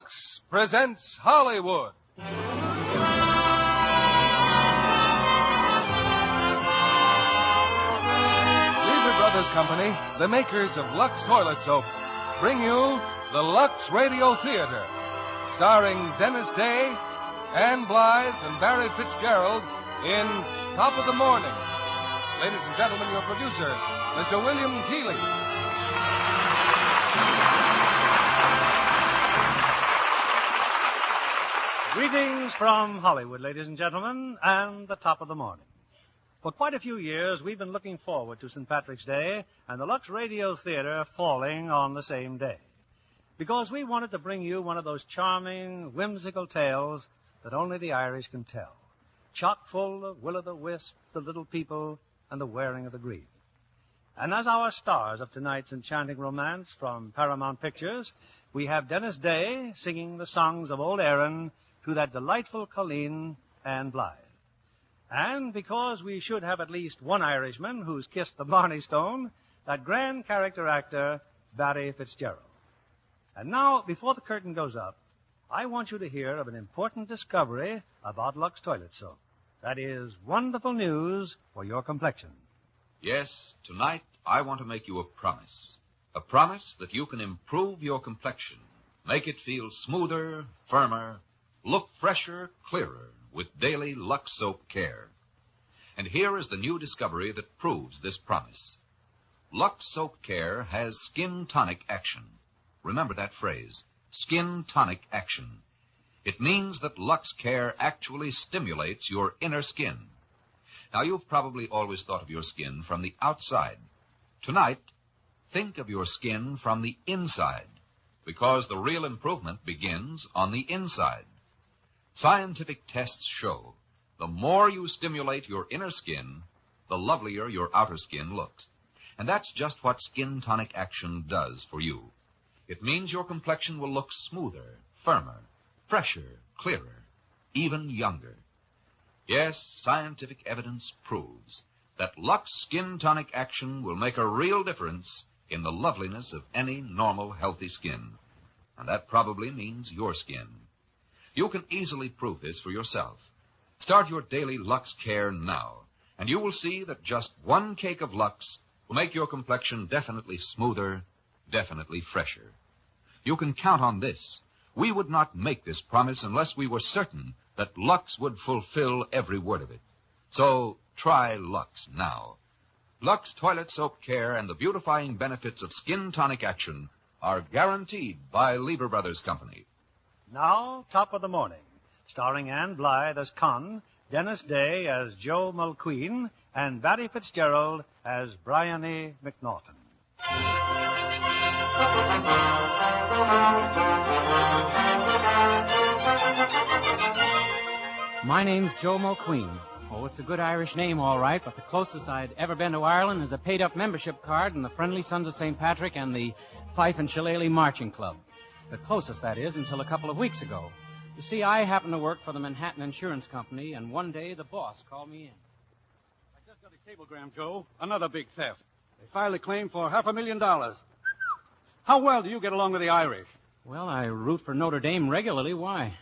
Lux presents Hollywood. Lever Brothers Company, the makers of Lux Toilet Soap, bring you the Lux Radio Theater, starring Dennis Day, Ann Blythe, and Barry Fitzgerald in Top of the Morning. Ladies and gentlemen, your producer, Mr. William Keighley. Greetings from Hollywood, ladies and gentlemen, and the Top of the Morning. For quite a few years, we've been looking forward to St. Patrick's Day and the Lux Radio Theater falling on the same day, because we wanted to bring you one of those charming, whimsical tales that only the Irish can tell, chock full of will-o'-the-wisp, the little people, and the wearing of the green. And as our stars of tonight's enchanting romance from Paramount Pictures, we have Dennis Day singing the songs of Old Erin to that delightful Colleen, Ann Blythe. And because we should have at least one Irishman who's kissed the Blarney Stone, that grand character actor, Barry Fitzgerald. And now, before the curtain goes up, I want you to hear of an important discovery about Lux Toilet Soap. That is wonderful news for your complexion. Yes, tonight I want to make you a promise. A promise that you can improve your complexion, make it feel smoother, firmer, look fresher, clearer with daily Lux Soap care. And here is the new discovery that proves this promise. Lux Soap Care has skin tonic action. Remember that phrase, skin tonic action. It means that Lux Care actually stimulates your inner skin. Now, you've probably always thought of your skin from the outside. Tonight, think of your skin from the inside, because the real improvement begins on the inside. Scientific tests show the more you stimulate your inner skin, the lovelier your outer skin looks. And that's just what skin tonic action does for you. It means your complexion will look smoother, firmer, fresher, clearer, even younger. Yes, scientific evidence proves that Lux Skin Tonic Action will make a real difference in the loveliness of any normal, healthy skin. And that probably means your skin. You can easily prove this for yourself. Start your daily Lux care now, and you will see that just one cake of Lux will make your complexion definitely smoother, definitely fresher. You can count on this. We would not make this promise unless we were certain that Lux would fulfill every word of it. So try Lux now. Lux Toilet Soap Care and the beautifying benefits of skin tonic action are guaranteed by Lever Brothers Company. Now, Top of the Morning, starring Ann Blythe as Con, Dennis Day as Joe Mulqueen, and Barry Fitzgerald as Bryony McNaughton. My name's Joe Mulqueen. Oh, it's a good Irish name, all right, but the closest I'd ever been to Ireland is a paid-up membership card in the Friendly Sons of St. Patrick and the Fife and Shillelagh Marching Club. The closest, that is, until a couple of weeks ago. You see, I happen to work for the Manhattan Insurance Company, and one day the boss called me in. I just got a cablegram, Joe. Another big theft. They filed a claim for $500,000. How well do you get along with the Irish? Well, I root for Notre Dame regularly. Why?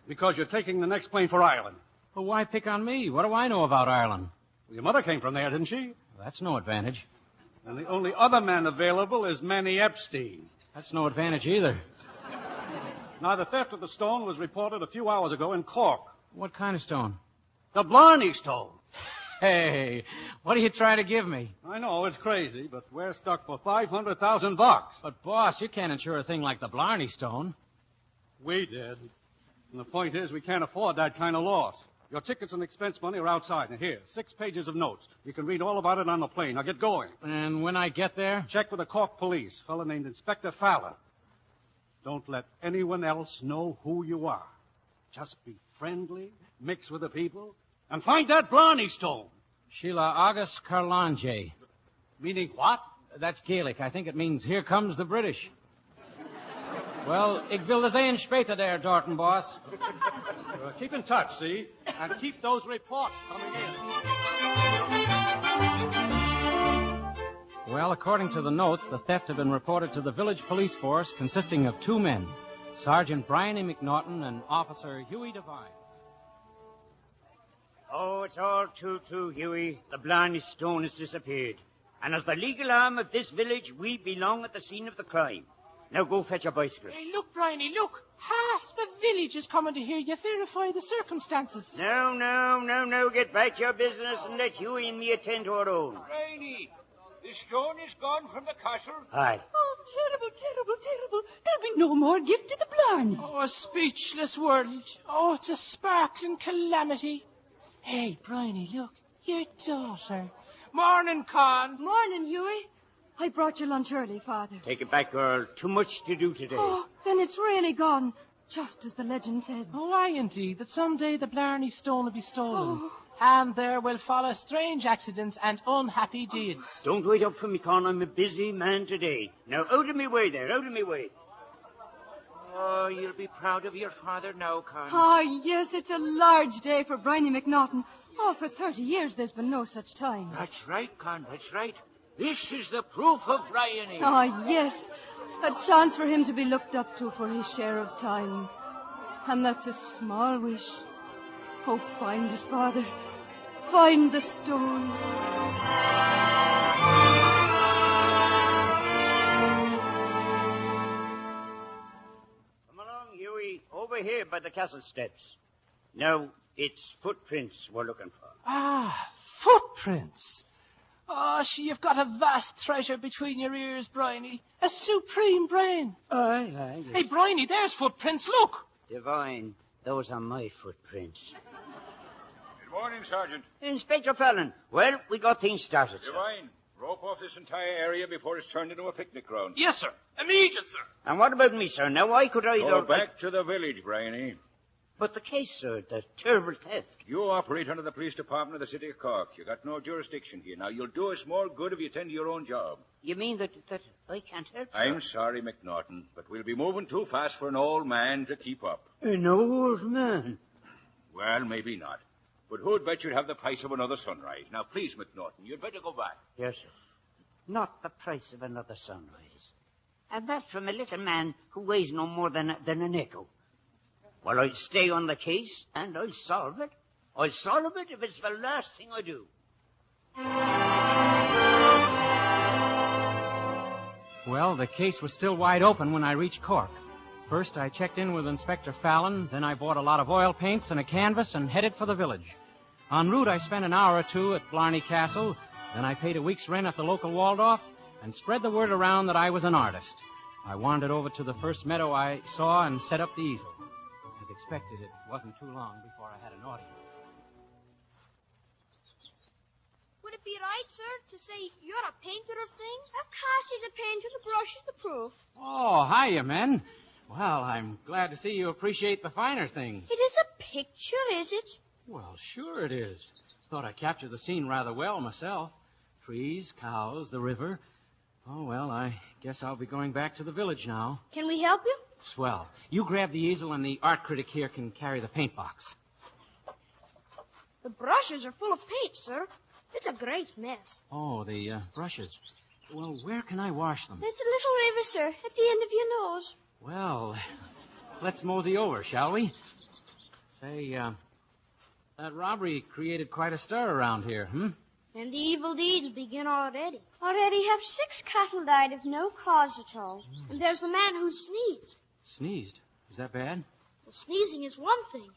Because you're taking the next plane for Ireland. Well, why pick on me? What do I know about Ireland? Well, your mother came from there, didn't she? That's no advantage. And the only other man available is Manny Epstein. That's no advantage either. Now, the theft of the stone was reported a few hours ago in Cork. What kind of stone? The Blarney Stone. Hey, what are you trying to give me? I know, it's crazy, but we're stuck for $500,000. But, boss, you can't insure a thing like the Blarney Stone. We did. And the point is, we can't afford that kind of loss. Your tickets and expense money are outside. And here, 6 pages of notes. You can read all about it on the plane. Now get going. And when I get there? Check with the Cork police, a fellow named Inspector Fowler. Don't let anyone else know who you are. Just be friendly, mix with the people, and find that Blarney Stone. Sheila August Carlange. Meaning what? That's Gaelic. I think it means, here comes the British. Well, ik wil eens een später there, Dorton, boss. Keep in touch, see? And keep those reports coming in. Well, according to the notes, the theft had been reported to the village police force consisting of 2 men, Sergeant Bryony McNaughton and Officer Huey Devine. Oh, it's all too true, Huey. The Blarney Stone has disappeared. And as the legal arm of this village, we belong at the scene of the crime. Now go fetch your bicycles. Hey, look, Bryony, look. Half the village is coming to hear you verify the circumstances. No. Get back to your business and let Huey and me attend to our own. Bryony, the stone is gone from the castle. Aye. Oh, terrible. There'll be no more gift to the Blarney. Oh, a speechless world. Oh, it's a sparkling calamity. Hey, Bryony, look. Your daughter. Morning, Con. Morning, Huey. I brought your lunch early, Father. Take it back, girl. Too much to do today. Oh, then it's really gone, just as the legend said. Oh, aye, indeed, that someday the Blarney Stone will be stolen. Oh. And there will follow strange accidents and unhappy deeds. Don't wait up for me, Con. I'm a busy man today. Now, out of me way there, out of me way. Oh, you'll be proud of your father now, Con. Oh, yes, it's a large day for Bryony McNaughton. Oh, for 30 years there's been no such time. That's right, Con, that's right. This is the proof of Bryony. Oh, yes, a chance for him to be looked up to for his share of time. And that's a small wish. Oh, find it, Father. Find the stone. Come along, Huey. Over here by the castle steps. Now, it's footprints we're looking for. Ah, footprints. Oh, you've got a vast treasure between your ears, Bryony. A supreme brain. Aye. Hey, Bryony, there's footprints, look. Divine, those are my footprints. Good morning, Sergeant. Inspector Fallon. Well, we got things started, sir. Divine, rope off this entire area before it's turned into a picnic ground. Yes, sir. Immediate, sir. And what about me, sir? Now, I could either... Go back to the village, Bryony. But the case, sir, the terrible theft. You operate under the police department of the city of Cork. You got no jurisdiction here. Now, you'll do us more good if you tend to your own job. You mean that I can't help, sir? I'm sorry, McNaughton, but we'll be moving too fast for an old man to keep up. An old man? Well, maybe not. But who'd bet you'd have the price of another sunrise? Now, please, McNaughton, you'd better go back. Yes, sir. Not the price of another sunrise. And that from a little man who weighs no more than an echo. Well, I'll stay on the case, and I'll solve it. I'll solve it if it's the last thing I do. Well, the case was still wide open when I reached Cork. First, I checked in with Inspector Fallon, then I bought a lot of oil paints and a canvas and headed for the village. En route, I spent an hour or two at Blarney Castle, then I paid a week's rent at the local Waldorf and spread the word around that I was an artist. I wandered over to the first meadow I saw and set up the easel. As expected, it wasn't too long before I had an audience. Would it be right, sir, to say you're a painter of things? Of course he's a painter. The brush is the proof. Oh, hiya, men. Well, I'm glad to see you appreciate the finer things. It is a picture, is it? Well, sure it is. Thought I captured the scene rather well myself. Trees, cows, the river. Oh, well, I guess I'll be going back to the village now. Can we help you? Swell. You grab the easel and the art critic here can carry the paint box. The brushes are full of paint, sir. It's a great mess. Oh, the brushes. Well, where can I wash them? There's a little river, sir, at the end of your nose. Well, let's mosey over, shall we? Say, that robbery created quite a stir around here, And the evil deeds begin already. Already have 6 cattle died of no cause at all. And there's the man who sneezed. Sneezed? Is that bad? Well, sneezing is one thing.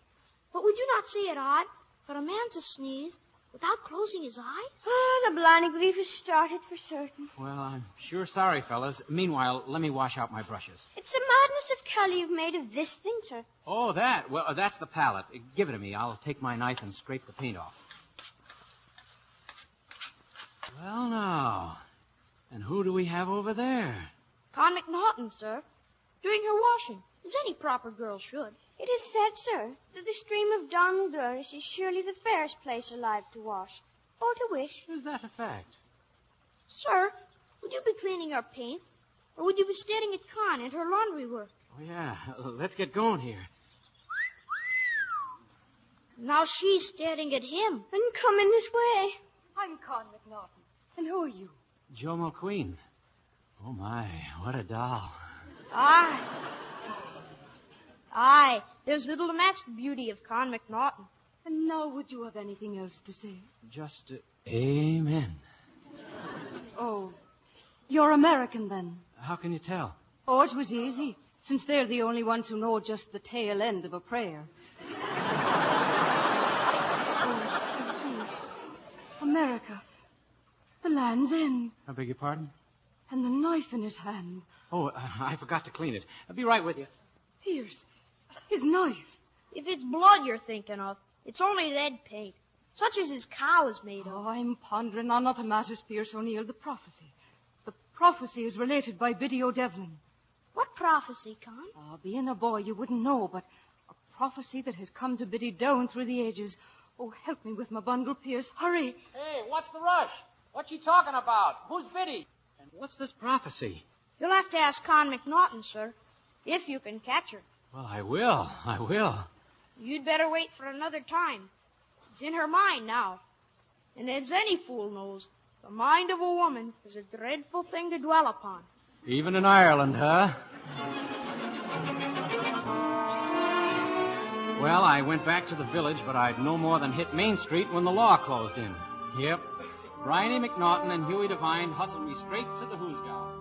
But we do not see it odd for a man to sneeze without closing his eyes. Oh, the Blarney grief has started for certain. Well, I'm sure sorry, fellas. Meanwhile, let me wash out my brushes. It's the madness of Kelly you've made of this thing, sir. Oh, that? Well, that's the palette. Give it to me. I'll take my knife and scrape the paint off. Well, now. And who do we have over there? Con McNaughton, sir. Doing her washing, as any proper girl should. It is said, sir, that the stream of Donald Doris is surely the fairest place alive to wash, or to wish. Is that a fact? Sir, would you be cleaning our paints, or would you be staring at Con at her laundry work? Oh, yeah. Let's get going here. Now she's staring at him. Then come in this way. I'm Con McNaughton. And who are you? Joe McQueen. Oh, my, what a doll. Ah. Aye, there's little to match the beauty of Con McNaughton. And now would you have anything else to say? Just amen. Oh, you're American then? How can you tell? Oh, it was easy, since they're the only ones who know just the tail end of a prayer. I see. America. The Land's End. I beg your pardon? And the knife in his hand. Oh, I forgot to clean it. I'll be right with you. Here's his knife. If it's blood you're thinking of, it's only red paint, such as his cow is made of. Oh, I'm pondering on other matters, Pierce O'Neill. The prophecy. The prophecy is related by Biddy O'Devlin. What prophecy, Con? Oh, being a boy, you wouldn't know, but a prophecy that has come to Biddy down through the ages. Oh, help me with my bundle, Pierce. Hurry. Hey, what's the rush? What you talking about? Who's Biddy? And what's this prophecy? You'll have to ask Con McNaughton, sir, if you can catch her. Well, I will. You'd better wait for another time. It's in her mind now. And as any fool knows, the mind of a woman is a dreadful thing to dwell upon. Even in Ireland, huh? Well, I went back to the village, but I'd no more than hit Main Street when the law closed in. Yep. Bryony McNaughton and Huey Devine hustled me straight to the Hoosgow.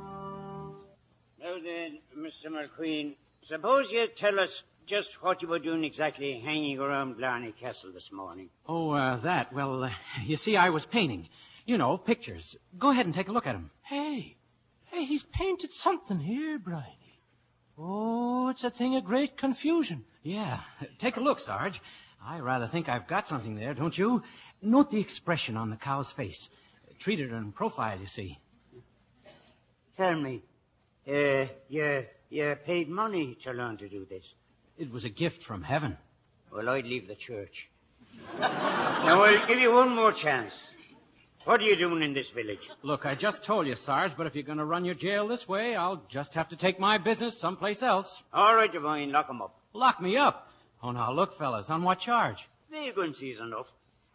Now then, Mr. McQueen, suppose you tell us just what you were doing exactly hanging around Blarney Castle this morning. Oh, that. Well, you see, I was painting. You know, pictures. Go ahead and take a look at them. Hey, he's painted something here, Bryony. Oh, it's a thing of great confusion. Yeah. Take a look, Sarge. I rather think I've got something there, don't you? Note the expression on the cow's face. Treated her in profile, you see. Tell me, you paid money to learn to do this? It was a gift from heaven. Well, I'd leave the church. Now, I'll give you one more chance. What are you doing in this village? Look, I just told you, Sarge, but if you're going to run your jail this way, I'll just have to take my business someplace else. All right, Devine, lock 'em up. Lock me up? Oh, now, look, fellas, on what charge? Vagrancy's enough.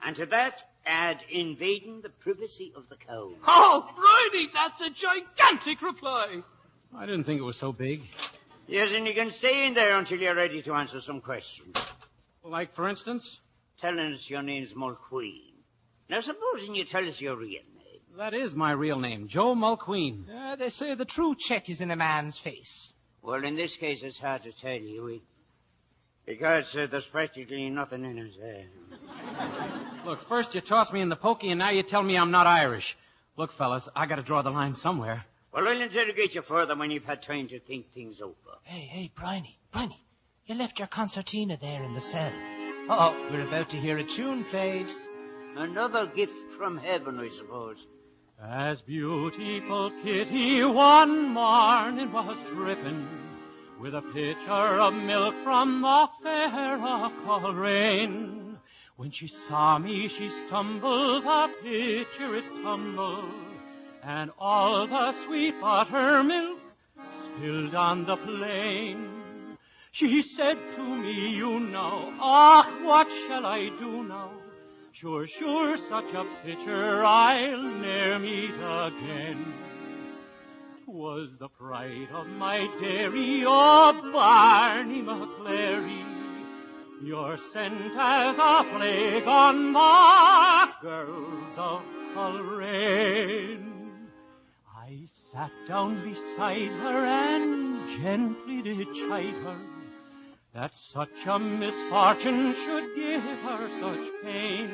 And to that, add invading the privacy of the cow. Oh, Bryony, that's a gigantic reply. I didn't think it was so big. Yes, and you can stay in there until you're ready to answer some questions. Like, for instance? Telling us your name's Mulqueen. Now, supposing you tell us your real name. That is my real name, Joe Mulqueen. They say the true check is in a man's face. Well, in this case, it's hard to tell, Huey. Because there's practically nothing in it. Look, first you toss me in the pokey, and now you tell me I'm not Irish. Look, fellas, I got to draw the line somewhere. Well, I'll interrogate you further when you've had time to think things over. Hey, Bryony, you left your concertina there in the cell. Uh-oh, we're about to hear a tune played. Another gift from heaven, I suppose. As beautiful Kitty one morning was dripping with a pitcher of milk from the fair of Coleraine. When she saw me, she stumbled, the pitcher it tumbled, and all the sweet butter milk spilled on the plain. She said to me, you know, what shall I do now? Sure, such a pitcher I'll ne'er meet again. 'Twas the pride of my dairy, oh, Barney McClary, you're sent as a plague on the girls of Coleraine. I sat down beside her and gently did chide her that such a misfortune should give her such pain.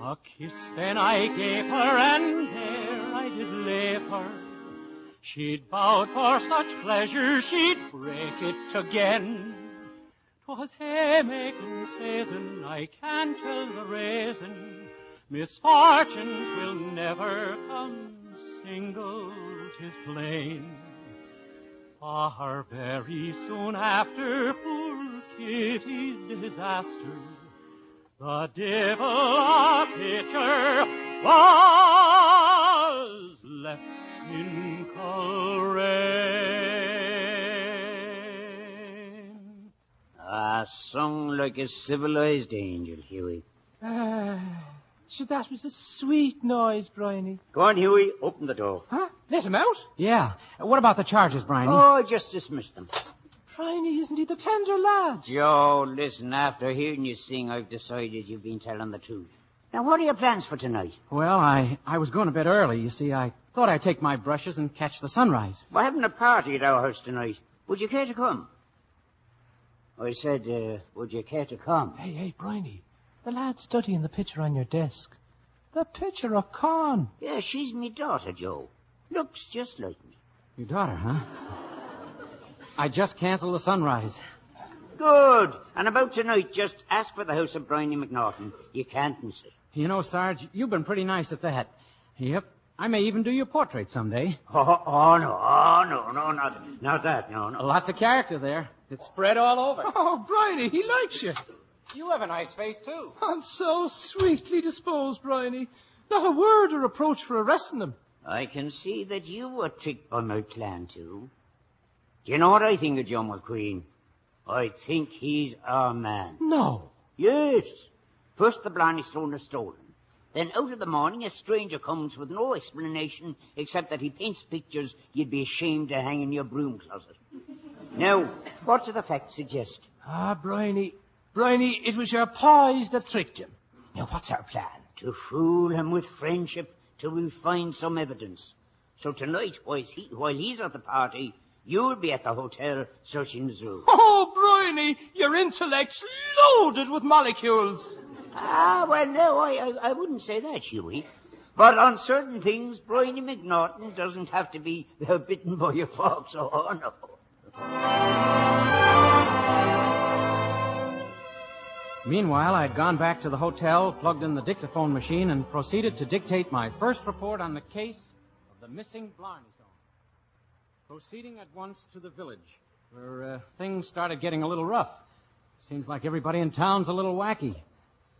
A kiss then I gave her, and there I did leave her. She'd bowed for such pleasure, she'd break it again. 'Twas haymaking season, I can't tell the reason. Misfortunes will never come single, 'tis plain. For very soon after poor Kitty's disaster, the devil a pitcher was left in Coleraine. Sung like a civilized angel, Huey. So that was a sweet noise, Bryony. Go on, Huey, open the door. Huh? Let him out? Yeah. What about the charges, Bryony? Oh, I just dismissed them. Bryony, isn't he the tender lad? Joe, listen, after hearing you sing, I've decided you've been telling the truth. Now, what are your plans for tonight? Well, I was going to bed early. You see, I thought I'd take my brushes and catch the sunrise. We're having a party at our house tonight. Would you care to come? I said, would you care to come? Hey, Bryony, the lad's studying the picture on your desk. The picture of Con. Yeah, she's me daughter, Joe. Looks just like me. Your daughter, huh? I just canceled the sunrise. Good. And about tonight, just ask for the house of Bryony McNaughton. You can't miss it. You know, Sarge, you've been pretty nice at that. Yep. I may even do your portrait someday. Oh, no, not that, no. Lots of character there. It's spread all over. Oh, Bryony, he likes you. You have a nice face, too. And so sweetly disposed, Bryony. Not a word or reproach for arresting him. I can see that you were tricked by my plan, too. Do you know what I think of Joe McQueen? I think he's our man. No. Yes. First the Blarney Stone is stolen. Then out of the morning a stranger comes with no explanation except that he paints pictures you'd be ashamed to hang in your broom closet. Now, what do the facts suggest? Bryony, it was your pies that tricked him. Now, what's our plan? To fool him with friendship till we find some evidence. So tonight, while he's at the party, you'll be at the hotel searching the zoo. Oh, Bryony, your intellect's loaded with molecules. Well, no, I wouldn't say that, Huey. But on certain things, Bryony McNaughton doesn't have to be bitten by a fox. Oh, no. Meanwhile, I'd gone back to the hotel, plugged in the dictaphone machine, and proceeded to dictate my first report on the case of the missing Blarney Stone. Proceeding at once to the village, where things started getting a little rough. Seems like everybody in town's a little wacky.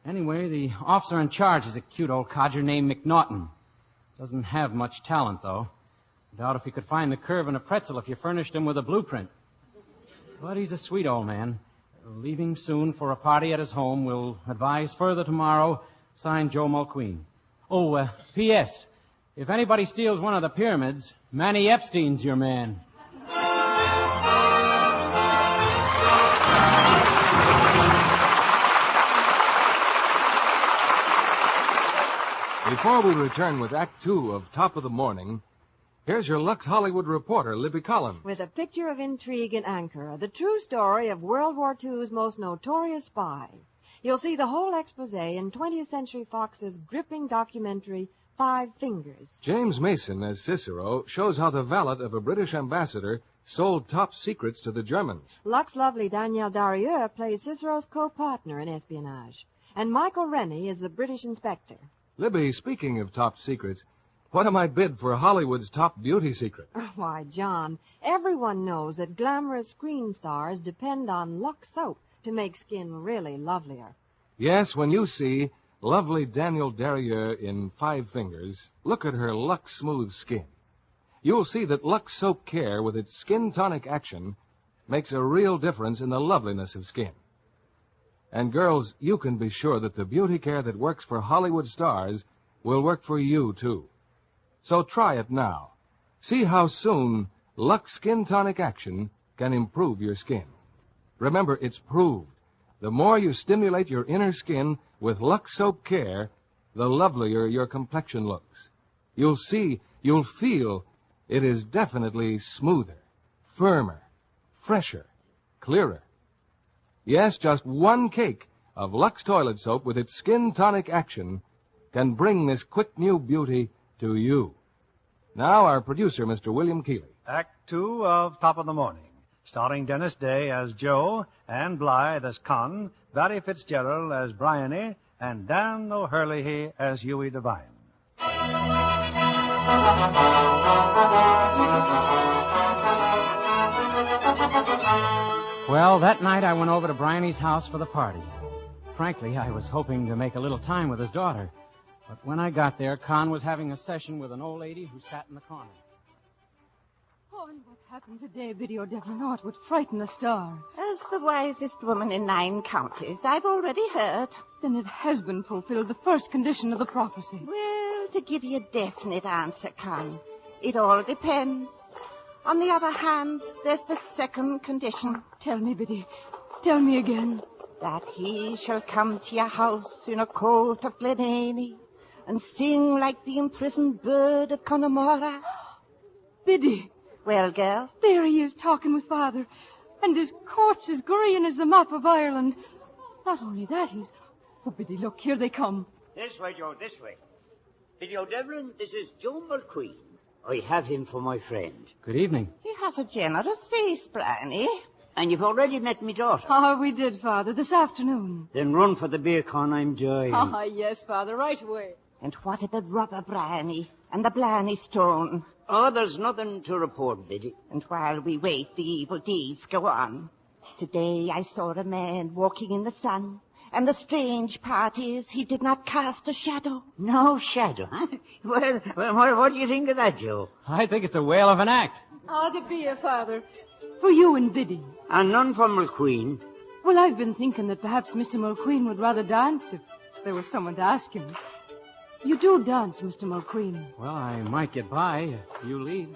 Anyway, the officer in charge is a cute old codger named McNaughton. Doesn't have much talent, though. Doubt if he could find the curve in a pretzel if you furnished him with a blueprint. But he's a sweet old man. Leaving soon for a party at his home. Will advise further tomorrow. Signed, Joe Mulqueen. Oh, P.S. If anybody steals one of the pyramids, Manny Epstein's your man. Before we return with Act Two of Top of the Morning, here's your Lux Hollywood reporter, Libby Collins. With a picture of intrigue in Ankara, the true story of World War II's most notorious spy. You'll see the whole expose in 20th Century Fox's gripping documentary, 5 Fingers. James Mason, as Cicero, shows how the valet of a British ambassador sold top secrets to the Germans. Lux lovely Danielle Darieux plays Cicero's co-partner in espionage. And Michael Rennie is the British inspector. Libby, speaking of top secrets, what am I bid for Hollywood's top beauty secret? Why, John, everyone knows that glamorous screen stars depend on Lux soap to make skin really lovelier. Yes, when you see lovely Danielle Darieux in 5 Fingers, look at her Lux smooth skin. You'll see that Lux Soap Care, with its skin tonic action, makes a real difference in the loveliness of skin. And girls, you can be sure that the beauty care that works for Hollywood stars will work for you, too. So try it now. See how soon Lux Skin Tonic Action can improve your skin. Remember, it's proved. The more you stimulate your inner skin with Lux Soap Care, the lovelier your complexion looks. You'll see, you'll feel it is definitely smoother, firmer, fresher, clearer. Yes, just one cake of Lux toilet soap with its skin tonic action can bring this quick new beauty to you. Now, our producer, Mr. William Keeley. Act 2 of Top of the Morning, starring Dennis Day as Joe, Ann Blythe as Con, Barry Fitzgerald as Bryony, and Dan O'Hurley as Huey Devine. Well, that night I went over to Bryony's house for the party. Frankly, I was hoping to make a little time with his daughter. But when I got there, Con was having a session with an old lady who sat in the corner. Oh, and what happened today, Video Devil? Oh, it would frighten a star. As the wisest woman in 9 counties, I've already heard. Then it has been fulfilled, the first condition of the prophecy. Well, to give you a definite answer, Con, it all depends On the other hand, there's the second condition. Oh, tell me, Biddy. Tell me again. That he shall come to your house in a coat of Glenaley and sing like the imprisoned bird of Connemara. Biddy. Well, girl? There he is talking with Father. And his coat's as green as the map of Ireland. Not only that, he's... Oh, Biddy, look, here they come. This way, Joe, this way. Biddy O'Devlin, this is Joe Mulqueen. I have him for my friend. Good evening. He has a generous face, Bryony. And you've already met me daughter. Oh, we did, Father, this afternoon. Then run for the beer con, I'm dying. Ah, yes, Father, right away. And what of the rubber, Bryony, and the Blarney stone? Oh, there's nothing to report, Biddy. And while we wait, the evil deeds go on. Today I saw a man walking in the sun, and the strange part is he did not cast a shadow. No shadow, huh? Well, what do you think of that, Joe? I think it's a whale of an act. Ah, the beer, Father. For you and Biddy. And none for Mulqueen. Well, I've been thinking that perhaps Mr. Mulqueen would rather dance if there was someone to ask him. You do dance, Mr. Mulqueen. Well, I might get by if you lead.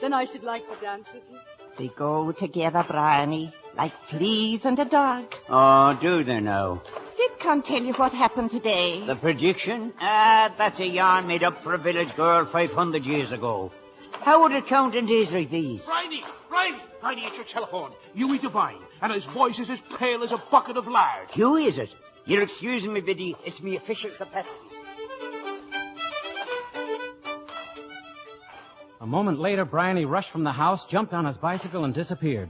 Then I should like to dance with you. They go together, Bryony, like fleas and a dog. Oh, do they now? Did Con tell you what happened today? The prediction? That's a yarn made up for a village girl 500 years ago. How would it count in days like these? Bryony, it's your telephone. Hughie Devine, and his voice is as pale as a bucket of lard. Hughie, is it? You'll excuse me, Biddy. It's me official capacity. A moment later, Bryony rushed from the house, jumped on his bicycle, and disappeared.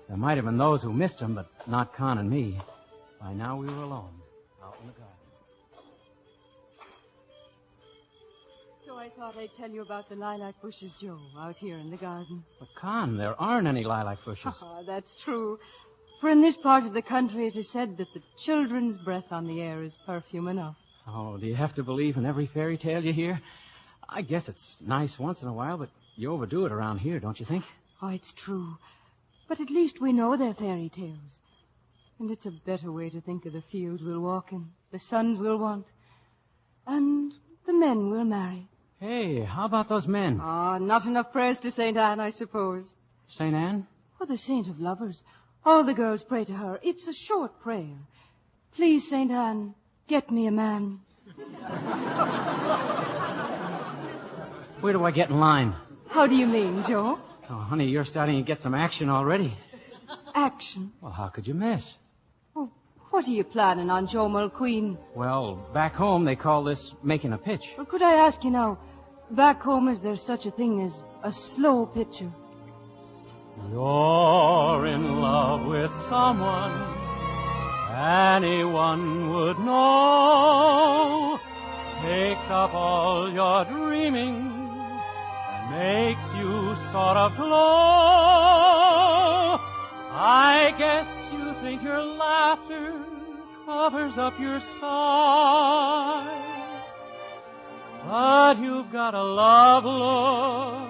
There might have been those who missed him, but not Con and me. By now we were alone, out in the garden. So I thought I'd tell you about the lilac bushes, Joe, out here in the garden. But, Con, there aren't any lilac bushes. That's true. For in this part of the country it is said that the children's breath on the air is perfume enough. Oh, do you have to believe in every fairy tale you hear? I guess it's nice once in a while, but you overdo it around here, don't you think? Oh, it's true. But at least we know they're fairy tales. And it's a better way to think of the fields we'll walk in, the sons we'll want, and the men we'll marry. Hey, how about those men? Ah, not enough prayers to St. Anne, I suppose. St. Anne? Oh, the saint of lovers. All the girls pray to her. It's a short prayer. Please, St. Anne, get me a man. Where do I get in line? How do you mean, Joe? Oh, honey, you're starting to get some action already. Action? Well, how could you miss? Oh, what are you planning on, Joe Mulqueen? Well, back home they call this making a pitch. Well, could I ask you now, back home is there such a thing as a slow pitcher? You're in love with someone anyone would know. Takes up all your dreaming and makes you sort of glow. I guess you think your laughter covers up your sighs, but you've got a love look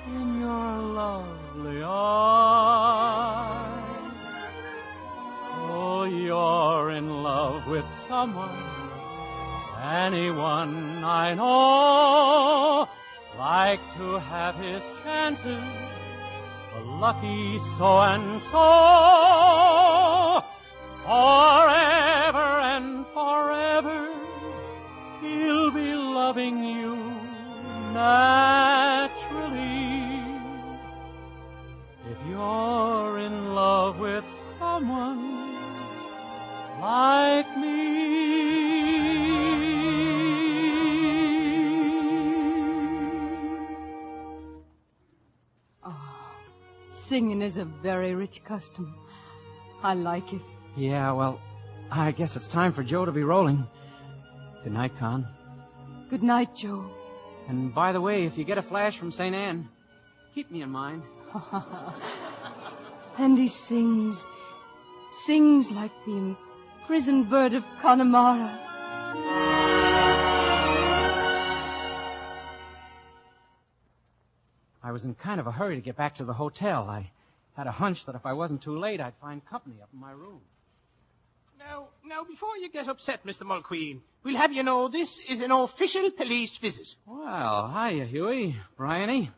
in your lovely eyes. Oh, you're in love with someone anyone I know, like to have his chances, a lucky so-and-so. Forever and forever, he'll be loving you naturally. If you're in love with someone like me. Singing is a very rich custom. I like it. Yeah, well, I guess it's time for Joe to be rolling. Good night, Con. Good night, Joe. And by the way, if you get a flash from St. Anne, keep me in mind. And he sings like the imprisoned bird of Connemara. I was in kind of a hurry to get back to the hotel. I had a hunch that if I wasn't too late, I'd find company up in my room. Now, before you get upset, Mr. Mulqueen, we'll have you know this is an official police visit. Well, hiya, Huey. Bryony.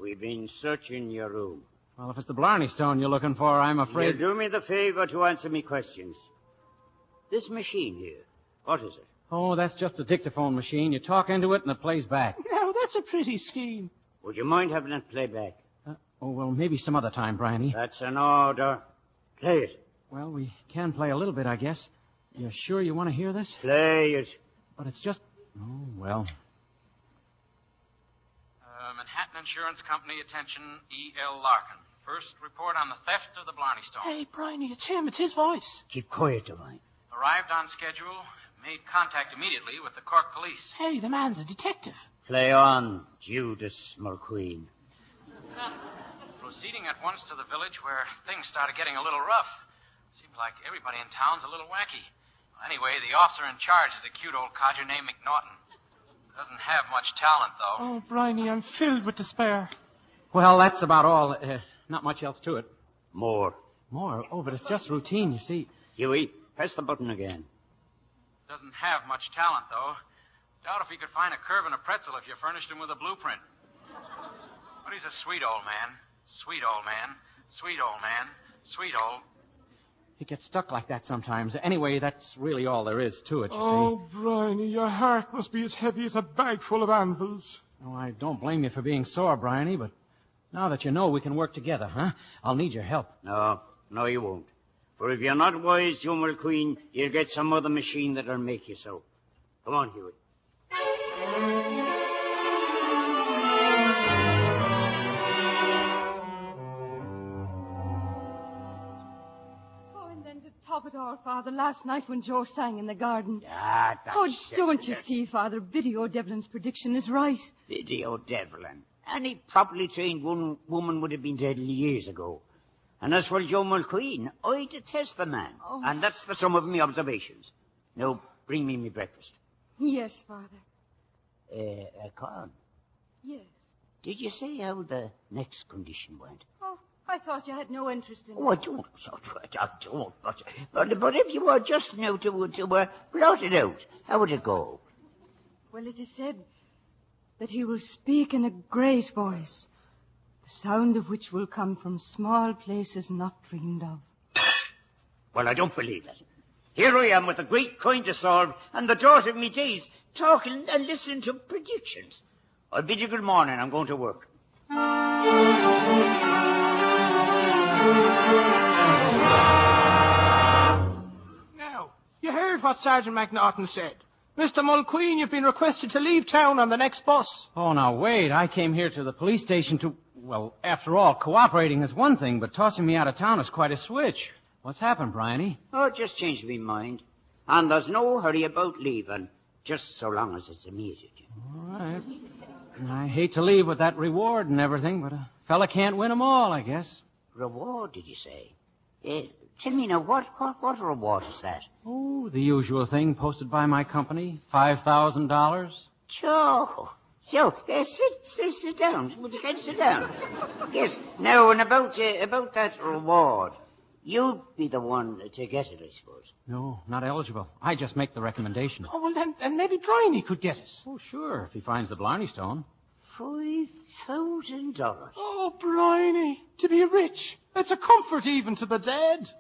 We've been searching your room. Well, if it's the Blarney Stone you're looking for, I'm afraid... You do me the favor to answer me questions. This machine here, what is it? Oh, that's just a dictaphone machine. You talk into it and it plays back. Now, that's a pretty scheme. Would you mind having it play back? Well, maybe some other time, Bryony. That's an order. Play it. Well, we can play a little bit, I guess. You sure you want to hear this? Play it. But it's just... Oh, well. Manhattan Insurance Company, attention, E.L. Larkin. First report on the theft of the Blarney Stone. Hey, Bryony, it's him. It's his voice. Keep quiet, Divine. Arrived on schedule. Made contact immediately with the Cork police. Hey, the man's a detective. Play on, Judas Mulqueen. Proceeding at once to the village where things started getting a little rough. Seems like everybody in town's a little wacky. Anyway, the officer in charge is a cute old codger named McNaughton. Doesn't have much talent, though. Oh, Bryony, I'm filled with despair. Well, that's about all. Not much else to it. More? Oh, but it's just routine, you see. Huey, press the button again. Doesn't have much talent, though. Doubt if he could find a curve in a pretzel if you furnished him with a blueprint. But he's a sweet old man. Sweet old man. Sweet old man. Sweet old... He gets stuck like that sometimes. Anyway, that's really all there is to it, you see. Oh, Bryony, your heart must be as heavy as a bag full of anvils. Oh, I don't blame you for being sore, Bryony, but now that you know we can work together, huh? I'll need your help. No, you won't. For if you're not wise, Joe McQueen, you'll get some other machine that'll make you so. Come on, Huey. Top it all, Father, last night when Joe sang in the garden. Don't you see, Father, Video Devlin's prediction is right. Video Devlin. Any properly trained woman would have been dead years ago. And as for Joe Mulqueen, I detest the man. Oh. And that's the sum of my observations. Now, bring me my breakfast. Yes, Father. Con. Yes. Did you say how the next condition went? Oh, I thought you had no interest in it. Oh, I don't. But if you were just now to blot it out, how would it go? Well, it is said that he will speak in a great voice, the sound of which will come from small places not dreamed of. Well, I don't believe it. Here I am with a great crime to solve and the daughter of me days talking and listening to predictions. I bid you good morning. I'm going to work. Now, you heard what Sergeant McNaughton said. Mr. Mulqueen, you've been requested to leave town on the next bus. Oh, now, wait. I came here to the police station to... Well, after all, cooperating is one thing, but tossing me out of town is quite a switch. What's happened, Bryony? Oh, just changed my mind. And there's no hurry about leaving, just so long as it's immediate. All right. I hate to leave with that reward and everything, but a fella can't win 'em all, I guess. Reward, did you say? Tell me now, what reward is that? Oh, the usual thing posted by my company, $5,000. Joe, sit down. Would you care to sit down? Yes. Now, and about that reward, you'd be the one to get it, I suppose. No, not eligible. I just make the recommendation. Oh, well, then maybe Bryony could get it. Oh, sure, if he finds the Blarney Stone. $5,000. Oh, Bryony, to be rich. It's a comfort even to the dead.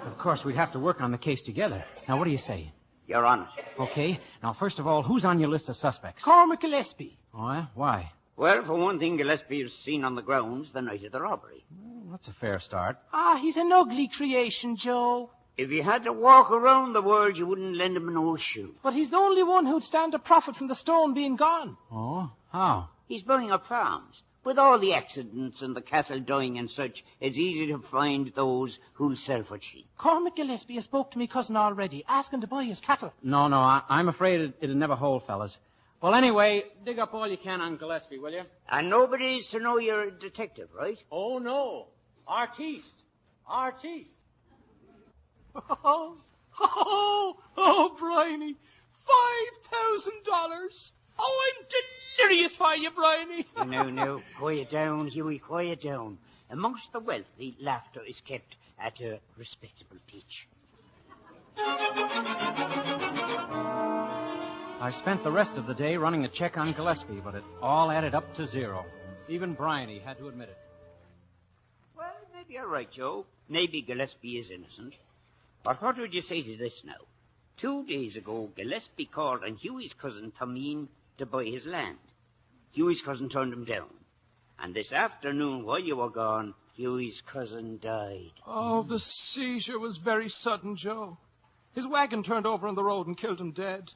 Of course, we'd have to work on the case together. Now, what do you say? You're on it. Okay. Now, first of all, who's on your list of suspects? Cormac Gillespie. Oh, yeah? Why? Well, for one thing, Gillespie was seen on the grounds the night of the robbery. Well, that's a fair start. He's an ugly creation, Joe. If he had to walk around the world, you wouldn't lend him an old shoe. But he's the only one who'd stand to profit from the stone being gone. Oh? How? He's buying up farms. With all the accidents and the cattle dying and such, it's easy to find those who'll sell for cheap. Cormac Gillespie has spoke to me cousin already, asking to buy his cattle. No, I'm afraid it'll never hold, fellas. Well, anyway, dig up all you can on Gillespie, will you? And nobody's to know you're a detective, right? Oh, no. Artiste. Oh, Bryony. $5,000. Oh, I'm delirious for you, Bryony. No. Quiet down, Huey, quiet down. Amongst the wealthy, laughter is kept at a respectable pitch. I spent the rest of the day running a check on Gillespie, but it all added up to zero. Even Bryony had to admit it. Well, maybe you're right, Joe. Maybe Gillespie is innocent. But what would you say to this now? 2 days ago, Gillespie called on Huey's cousin Tomine to buy his land. Huey's cousin turned him down. And this afternoon, while you were gone, Huey's cousin died. Oh, the seizure was very sudden, Joe. His wagon turned over on the road and killed him dead.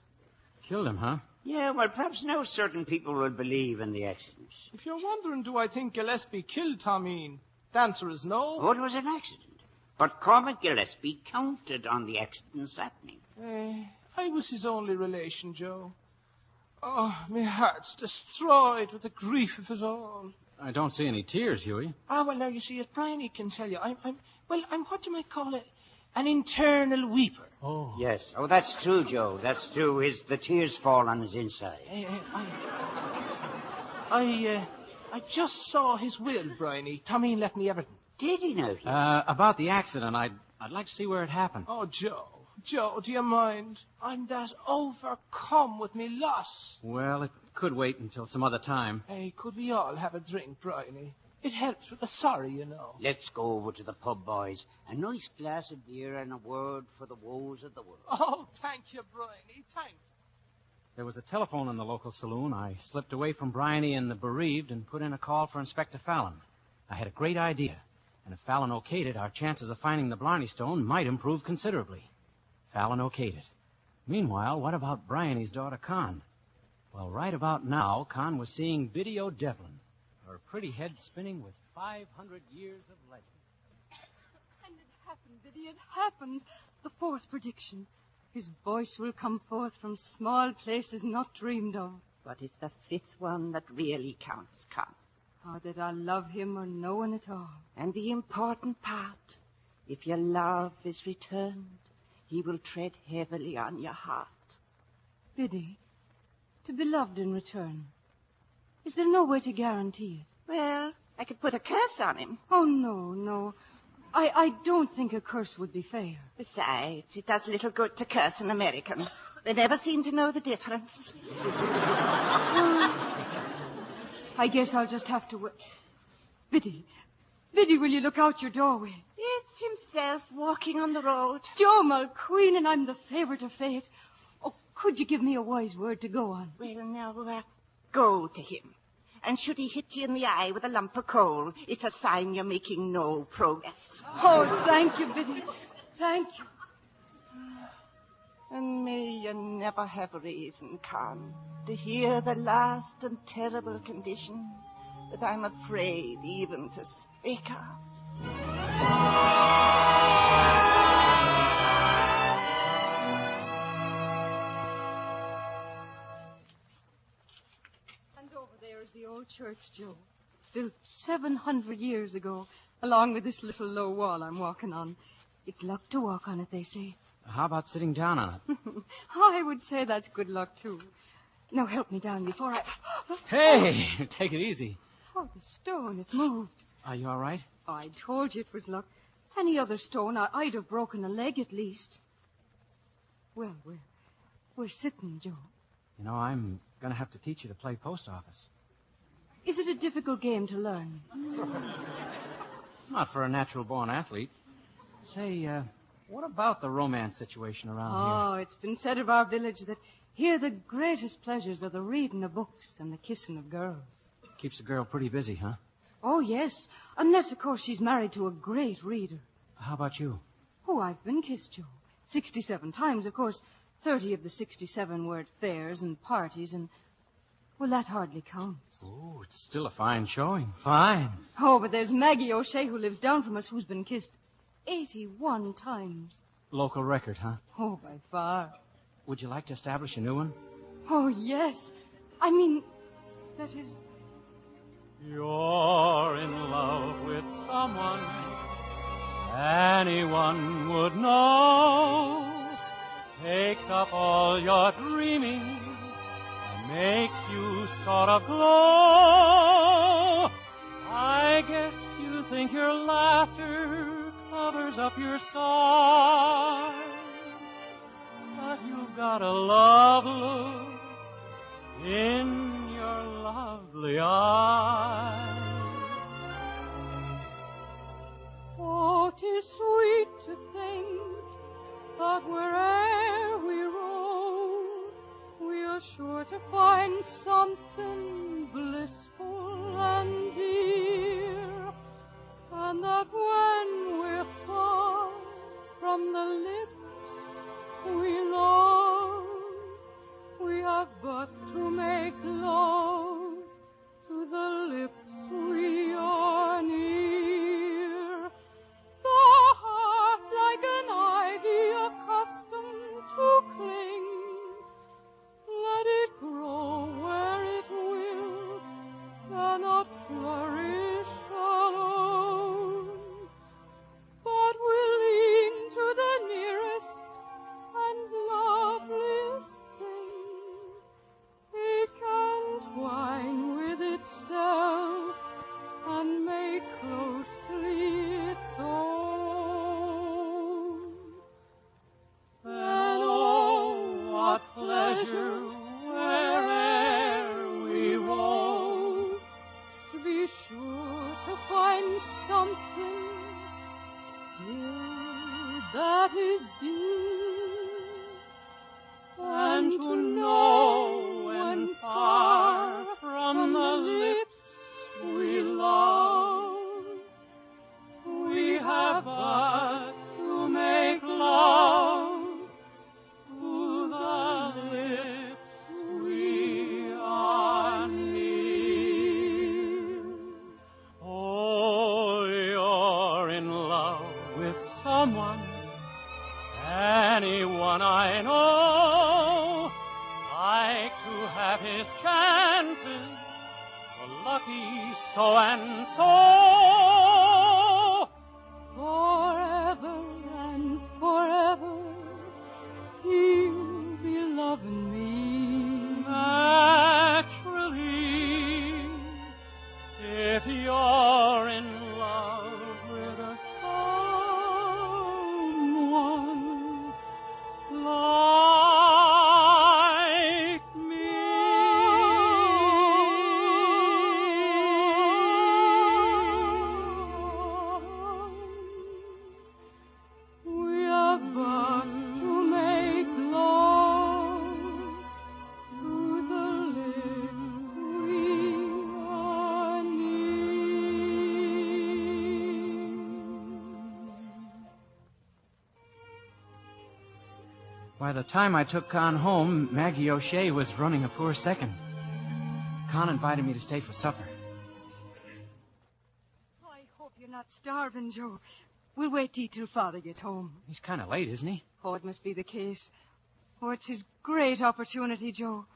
Killed him, huh? Yeah, well, perhaps now certain people will believe in the accident. If you're wondering, do I think Gillespie killed Tomine? The answer is no. Oh, it was an accident. But Cormac Gillespie counted on the accidents happening. I was his only relation, Joe. Oh, my heart's destroyed with the grief of it all. I don't see any tears, Huey. Well, now, you see, as Bryony can tell you, I'm what you might call it, an internal weeper. Oh. Yes. Oh, that's true, Joe. That's true. The tears fall on his inside. I just saw his will, Bryony. Tomine left me everything. Did he know? About the accident, I'd like to see where it happened. Oh, Joe, do you mind? I'm that overcome with me loss. Well, it could wait until some other time. Hey, could we all have a drink, Bryony? It helps with the sorry, you know. Let's go over to the pub, boys. A nice glass of beer and a word for the woes of the world. Oh, thank you, Bryony, thank you. There was a telephone in the local saloon. I slipped away from Bryony and the bereaved and put in a call for Inspector Fallon. I had a great idea, and if Fallon okayed it, our chances of finding the Blarney Stone might improve considerably. Fallon okayed it. Meanwhile, what about Bryony's daughter, Con? Well, right about now, Con was seeing Biddy O'Devlin, her pretty head spinning with 500 years of legend. And it happened, Biddy, it happened. The fourth prediction. His voice will come forth from small places not dreamed of. But it's the fifth one that really counts, Con. How that I love him or no one at all. And the important part, if your love is returned, he will tread heavily on your heart. Biddy, to be loved in return, is there no way to guarantee it? Well, I could put a curse on him. Oh, no. I don't think a curse would be fair. Besides, it does little good to curse an American. They never seem to know the difference. I guess I'll just have to wait. Biddy, will you look out your doorway? It's himself walking on the road. Joe Mulqueen, and I'm the favorite of fate. Oh, could you give me a wise word to go on? Well, now, go to him. And should he hit you in the eye with a lump of coal, it's a sign you're making no progress. Oh, thank you, Biddy. Thank you. And may you never have reason, Con, to hear the last and terrible condition that I'm afraid even to speak of. And over there is the old church, Joe, built 700 years ago, along with this little low wall I'm walking on. It's luck to walk on it, they say. How about sitting down on it? I would say that's good luck, too. Now help me down before I... Hey, take it easy. Oh, the stone, it moved. Are you all right? Oh, I told you it was luck. Any other stone, I'd have broken a leg at least. Well, we're sitting, Joe. You know, I'm going to have to teach you to play post office. Is it a difficult game to learn? Not for a natural-born athlete. Say, what about the romance situation around here? Oh, it's been said of our village that here the greatest pleasures are the reading of books and the kissing of girls. Keeps a girl pretty busy, huh? Oh, yes. Unless, of course, she's married to a great reader. How about you? Oh, I've been kissed, Joe. 67 times, of course. 30 of the 67 were at fairs and parties, and... well, that hardly counts. Oh, it's still a fine showing. Fine. Oh, but there's Maggie O'Shea, who lives down from us, who's been kissed 81 times. Local record, huh? Oh, by far. Would you like to establish a new one? Oh, yes. I mean, that is... You're in love with someone anyone would know. Takes up all your dreaming and makes you sort of glow. I guess you think your laughter covers up your sighs, but you've got a love look in your lovely eyes. Oh, 'tis sweet to think that where'er we roam, we are sure to find something blissful and dear, and that when we're far from the lips we love, we have but to make love to the lips we are near. The heart, like an ivy accustomed to cling, let it grow where it will, cannot flourish alone, but will lean to the nearest and loveliest thing. It can twine with itself and make closely its own. And oh, what pleasure where'er we roam, to be sure to find something still that is dear, and to know when far from the lips we love, we have but to make love to the lips we are near. Oh, you're in love with someone, anyone I know, like to have his chances, the lucky so and so. Forever and forever, he'll be loving me naturally. If you're in love with a someone like me. We have but to make love to the lips we are near. By the time I took Con home, Maggie O'Shea was running a poor second. Con invited me to stay for supper. Oh, I hope you're not starving, Joe. We'll wait till Father gets home. He's kind of late, isn't he? Oh, it must be the case. Oh, it's his great opportunity, Joe.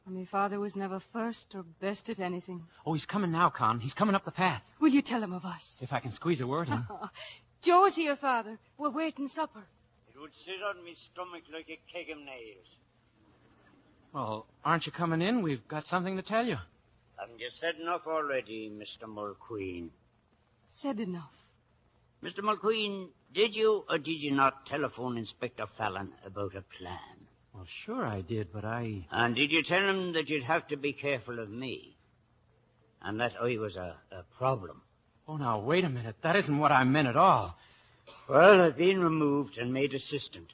And my father was never first or best at anything. Oh, he's coming now, Con. He's coming up the path. Will you tell him of us? If I can squeeze a word in. Joe's here, Father. We're waiting supper. It would sit on me stomach like a keg of nails. Well, aren't you coming in? We've got something to tell you. Haven't you said enough already, Mr. Mulqueen? Said enough. Mr. Mulqueen, did you or did you not telephone Inspector Fallon about a plan? Well, sure I did, but I... And did you tell him that you'd have to be careful of me? And that I was a problem? Oh, now, wait a minute. That isn't what I meant at all. Well, I've been removed and made assistant.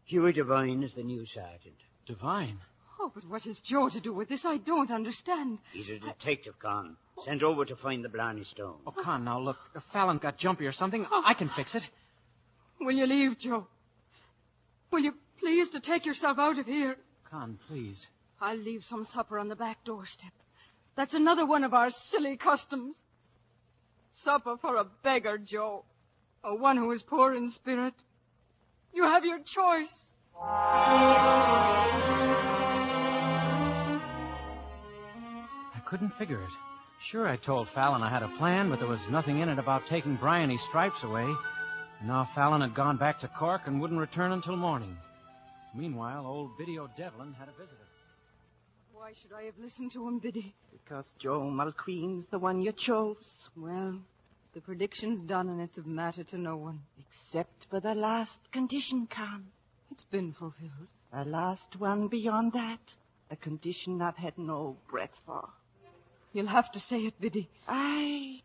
Huey Devine is the new sergeant. Devine? Oh, but what has Joe to do with this? I don't understand. He's a detective, Con. Sent over to find the Blarney Stone. Oh, Con, now, look. If Fallon got jumpy or something, I can fix it. Will you leave, Joe? Will you please to take yourself out of here? Con, please. I'll leave some supper on the back doorstep. That's another one of our silly customs. Supper for a beggar, Joe. Or one who is poor in spirit. You have your choice. I couldn't figure it. Sure, I told Fallon I had a plan, but there was nothing in it about taking Bryony's stripes away. And now Fallon had gone back to Cork and wouldn't return until morning. Meanwhile, old Biddy O'Devlin had a visitor. Why should I have listened to him, Biddy? Because Joe Mulqueen's the one you chose. Well, the prediction's done and it's of matter to no one. Except for the last condition, Con. It's been fulfilled. The last one beyond that. a condition I've had no breath for. You'll have to say it, Biddy. Aye.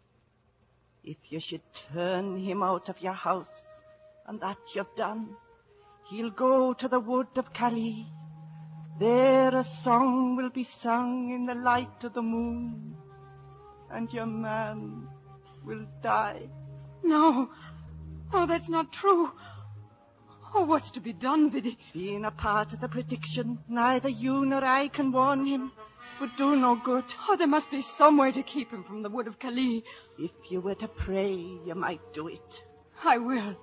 If you should turn him out of your house, and that you've done, he'll go to the wood of Calais. There a song will be sung in the light of the moon, and your man will die. No. Oh, that's not true. Oh, what's to be done, Biddy? Being a part of the prediction, neither you nor I can warn him. Would do no good. Oh, there must be some way to keep him from the wood of Calais. If you were to pray, you might do it. I will.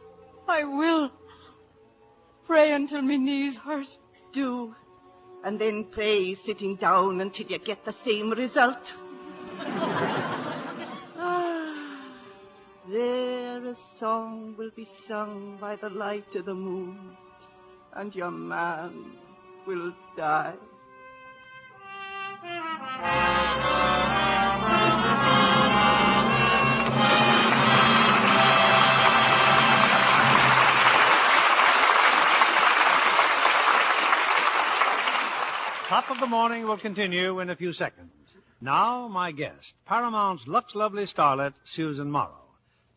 I will. Pray until my knees hurt. Do. And then pray sitting down until you get the same result. There a song will be sung by the light of the moon, and your man will die. Top of the Morning will continue in a few seconds. Now, my guest, Paramount's Lux Lovely starlet, Susan Morrow.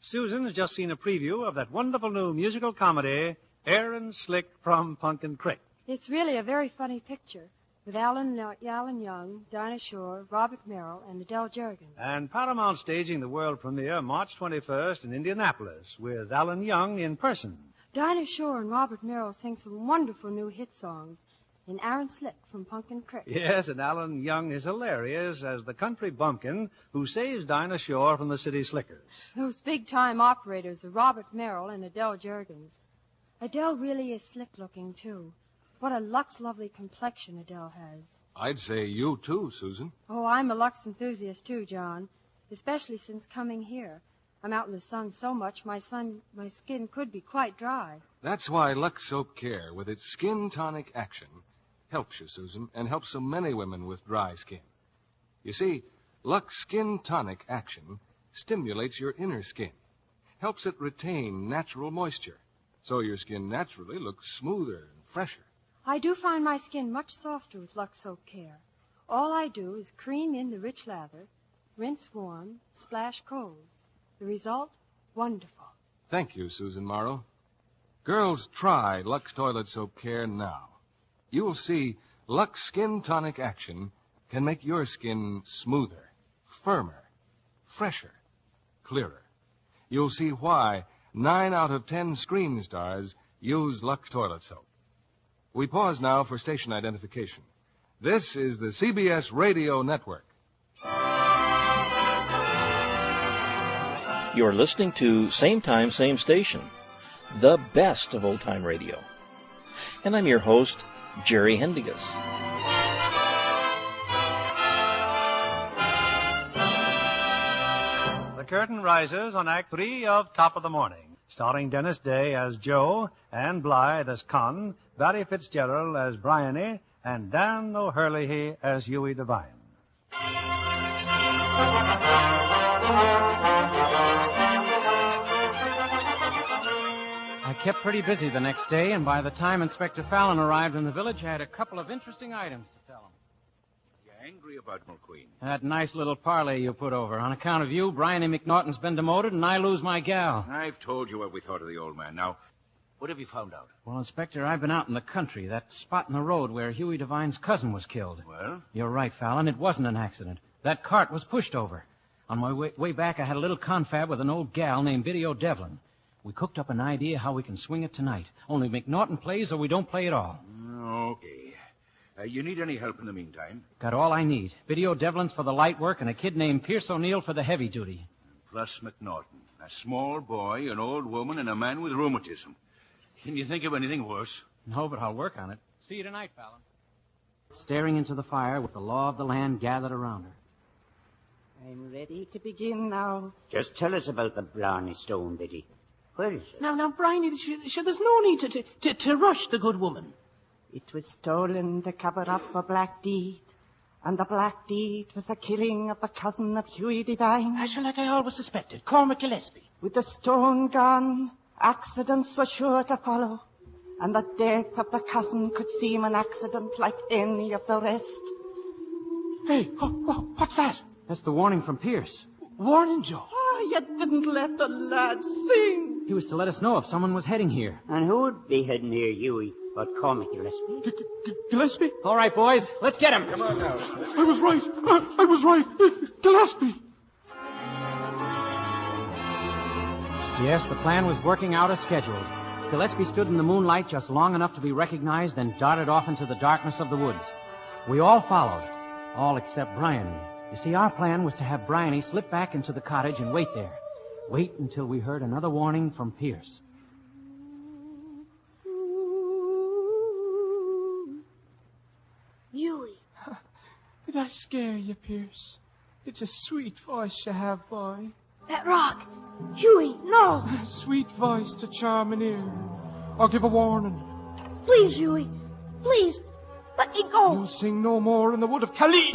Susan has just seen a preview of that wonderful new musical comedy, Aaron Slick from Pumpkin Creek. It's really a very funny picture, with Alan Young, Dinah Shore, Robert Merrill, and Adele Jergens. And Paramount staging the world premiere March 21st in Indianapolis with Alan Young in person. Dinah Shore and Robert Merrill sing some wonderful new hit songs in Aaron Slick from Pumpkin Creek. Yes, and Alan Young is hilarious as the country bumpkin who saves Dinah Shore from the city slickers. Those big-time operators are Robert Merrill and Adele Jergens. Adele really is slick-looking, too. What a Lux lovely complexion Adele has. I'd say you, too, Susan. Oh, I'm a Lux enthusiast, too, John, especially since coming here. I'm out in the sun so much, my skin could be quite dry. That's why Lux Soap Care, with its skin tonic action, helps you, Susan, and helps so many women with dry skin. You see, Lux Skin Tonic Action stimulates your inner skin, helps it retain natural moisture, so your skin naturally looks smoother and fresher. I do find my skin much softer with Lux Soap Care. All I do is cream in the rich lather, rinse warm, splash cold. The result? Wonderful. Thank you, Susan Morrow. Girls, try Lux Toilet Soap Care now. You'll see Lux Skin Tonic Action can make your skin smoother, firmer, fresher, clearer. You'll see why 9 out of 10 screen stars use Lux Toilet Soap. We pause now for station identification. This is the CBS Radio Network. You're listening to Same Time, Same Station, the best of old-time radio. And I'm your host, Jerry Hendigas. The curtain rises on Act 3 of Top of the Morning, starring Dennis Day as Joe, Ann Blythe as Con, Barry Fitzgerald as Bryony, and Dan O'Hurley as Huey Devine. I kept pretty busy the next day, and by the time Inspector Fallon arrived in the village, I had a couple of interesting items to tell him. You're angry about McQueen? That nice little parley you put over. On account of you, Bryony McNaughton's been demoted, and I lose my gal. I've told you what we thought of the old man. Now, what have you found out? Well, Inspector, I've been out in the country, that spot in the road where Huey Devine's cousin was killed. Well? You're right, Fallon. It wasn't an accident. That cart was pushed over. On my way back, I had a little confab with an old gal named Biddy O'Devlin. We cooked up an idea how we can swing it tonight. Only McNaughton plays or we don't play at all. Okay. You need any help in the meantime? Got all I need. Biddy O'Devlin's for the light work and a kid named Pierce O'Neill for the heavy duty. Plus McNaughton. A small boy, an old woman, and a man with rheumatism. Can you think of anything worse? No, but I'll work on it. See you tonight, Fallon. Staring into the fire with the law of the land gathered around her. I'm ready to begin now. Just tell us about the Blarney Stone, Biddy. Where is it? Now, Bryony, there's no need to rush the good woman. It was stolen to cover up a black deed. And the black deed was the killing of the cousin of Huey Devine. Like I always suspected, Cormac Gillespie. With the stone gone, accidents were sure to follow. and the death of the cousin could seem an accident like any of the rest. Hey, what's that? That's the warning from Pierce. Warning, Joe? Oh, you didn't let the lad sing. He was to let us know if someone was heading here. And who would be heading here, Huey, but Cormac Gillespie? Gillespie? All right, boys, let's get him. Come on now. I was right. I was right. Gillespie. Yes, the plan was working out as scheduled. Gillespie stood in the moonlight just long enough to be recognized, then darted off into the darkness of the woods. We all followed, all except Bryony. You see, our plan was to have Bryony slip back into the cottage and wait there. Wait until we heard another warning from Pierce. Huey. Did I scare you, Pierce? It's a sweet voice you have, boy. That rock. Huey, no. A sweet voice to charm an ear. I'll give a warning. Please, Huey. Please. Let me go. You'll sing no more in the wood of Cali.